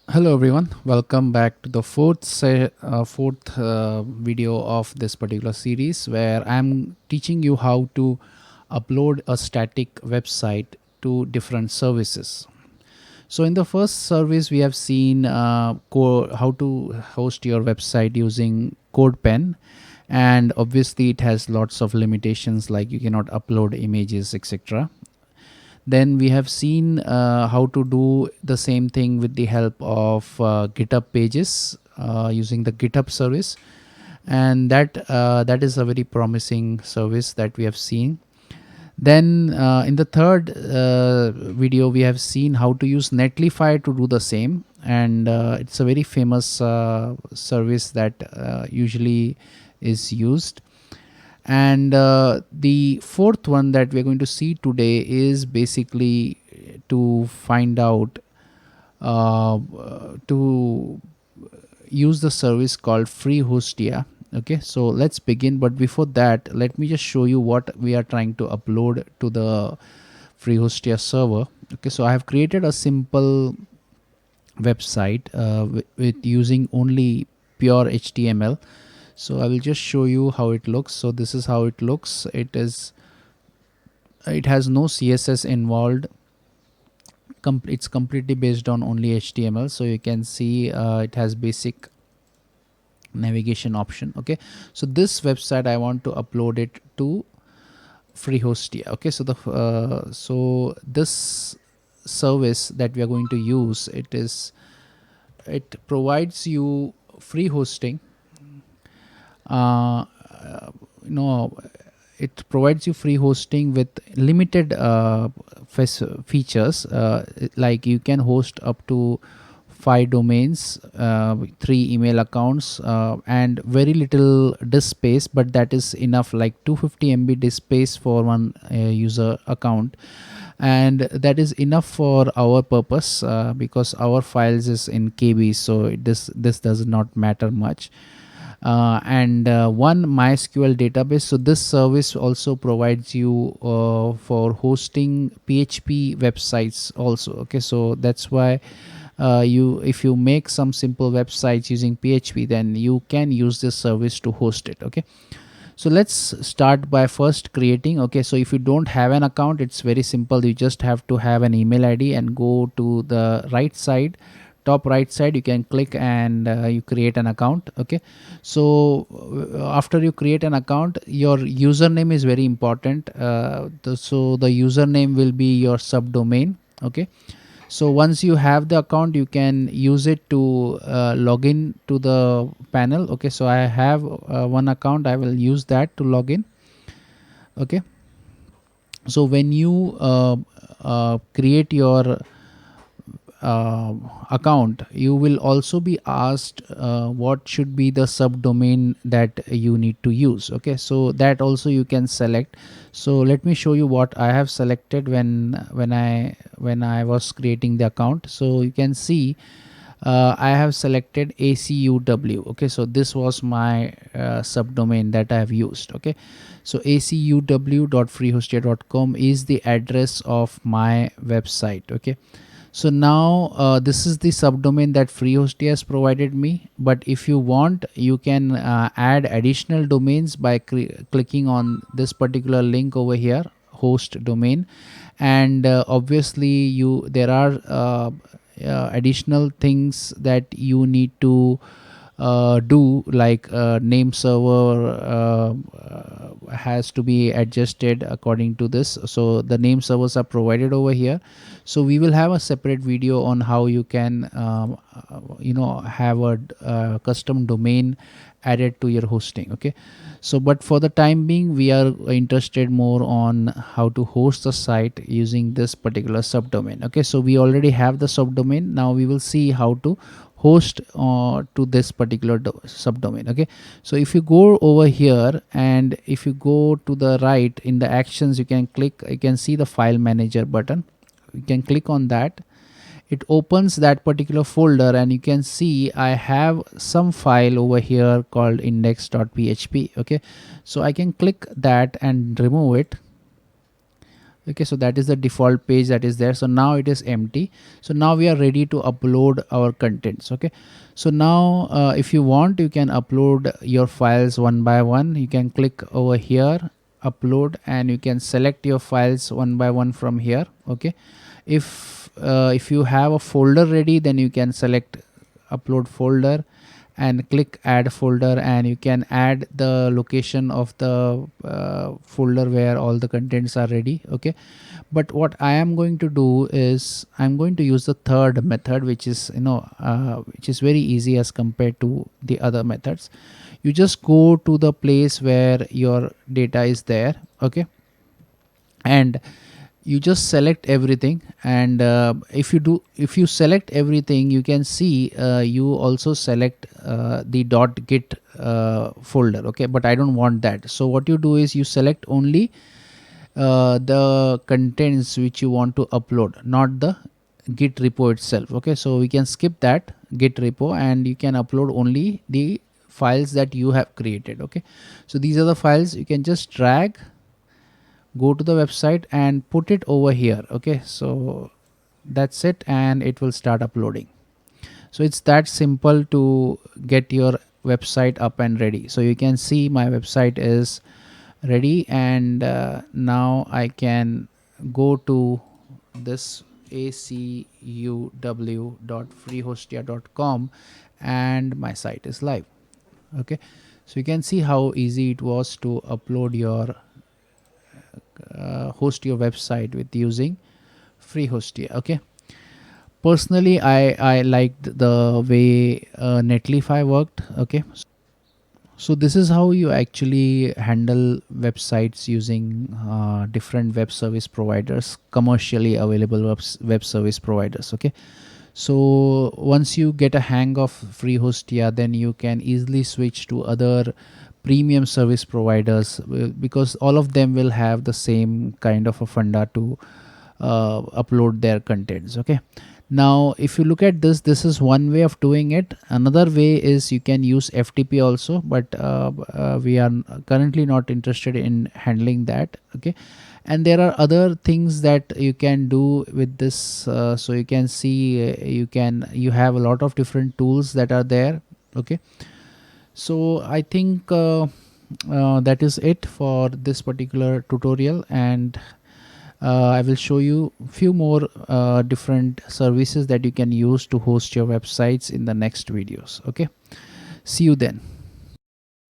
Hello everyone, welcome back to the fourth video of this particular series where I'm teaching you how to upload a static website to different services. So in the first service we have seen how to host your website using CodePen, and obviously it has lots of limitations like you cannot upload images, etc. Then we have seen how to do the same thing with the help of GitHub Pages using the GitHub service, and that is a very promising service that we have seen. Then in the third video we have seen how to use Netlify to do the same, and it's a very famous service that usually is used. And the fourth one that we're going to see today is basically to find out to use the service called FreeHostia. Okay, so let's begin, but before that let me just show you what we are trying to upload to the FreeHostia server. Okay, so I have created a simple website with using only pure HTML. So I will just show you how it looks. So this is how it looks. It has no CSS involved. It's completely based on only HTML. So you can see it has basic navigation option. Okay, so this website I want to upload it to FreeHostia. Okay, so this service that we are going to use, it provides you free hosting. uh, you know it provides you free hosting with limited features, like you can host up to 5 domains, 3 email accounts, and very little disk space, but that is enough, like 250 MB disk space for one user account, and that is enough for our purpose, because our files is in KB, so this does not matter much. And one MySQL database. So this service also provides you for hosting PHP websites also. Okay, so that's why you if you make some simple websites using PHP, then you can use this service to host it. Okay, so let's start by first creating. Okay, so if you don't have an account, it's very simple. You just have to have an email ID and go to the right side, top right side. You can click and you create an account. Okay, so after you create an account, your username is very important. So the username will be your subdomain. Okay, so once you have the account, you can use it to log in to the panel. Okay, so I have one account, I will use that to log in. Okay, so when you create your account, you will also be asked what should be the subdomain that you need to use. Okay, so that also you can select. So let me show you what I have selected when I was creating the account. So you can see I have selected ACUW. Okay, so this was my subdomain that I have used. Okay, so acuw.freehostia.com is the address of my website. Okay, so now this is the subdomain that FreeHostia has provided me, but if you want, you can add additional domains by clicking on this particular link over here, host domain. And obviously there are additional things that you need to do, like name server has to be adjusted according to this. So the name servers are provided over here. So we will have a separate video on how you can have a custom domain added to your hosting. Okay, so but for the time being we are interested more on how to host the site using this particular subdomain. Okay, so we already have the subdomain. Now we will see how to host to this particular subdomain. Okay, so if you go over here and if you go to the right in the actions, you can see the file manager button. You can click on that. It opens that particular folder, and you can see I have some file over here called index.php. Okay, so I can click that and remove it. Okay, so that is the default page that is there. So now it is empty. So now we are ready to upload our contents. Okay, so now if you want, you can upload your files one by one. You can click over here, upload, and you can select your files one by one from here. Okay, if you have a folder ready, then you can select upload folder and click add folder, and you can add the location of the folder where all the contents are ready. Okay, but what I am going to do is I'm going to use the third method, which is which is very easy as compared to the other methods. You just go to the place where your data is there. Okay, and you just select everything, and if you select everything, you can see you also select the .git folder. Okay, but I don't want that. So what you do is you select only the contents which you want to upload, not the git repo itself. Okay, so we can skip that git repo, and you can upload only the files that you have created. Okay, so these are the files. You can just drag, go to the website and put it over here. Okay, so that's it, and it will start uploading. So it's that simple to get your website up and ready. So you can see my website is ready, and now I can go to this acuw.freehostia.com, and my site is live. Okay, so you can see how easy it was to upload your host your website with using FreeHostia. Okay, personally I liked the way Netlify worked. Okay, so this is how you actually handle websites using different web service providers, commercially available web service providers. Okay, so once you get a hang of FreeHostia, then you can easily switch to other premium service providers, because all of them will have the same kind of a funda to upload their contents. Okay, now if you look at this, this is one way of doing it. Another way is you can use FTP also, but we are currently not interested in handling that. Okay, and there are other things that you can do with this. So you can see you have a lot of different tools that are there. Okay, so I think that is it for this particular tutorial, and I will show you few more different services that you can use to host your websites in the next videos. Okay, see you then.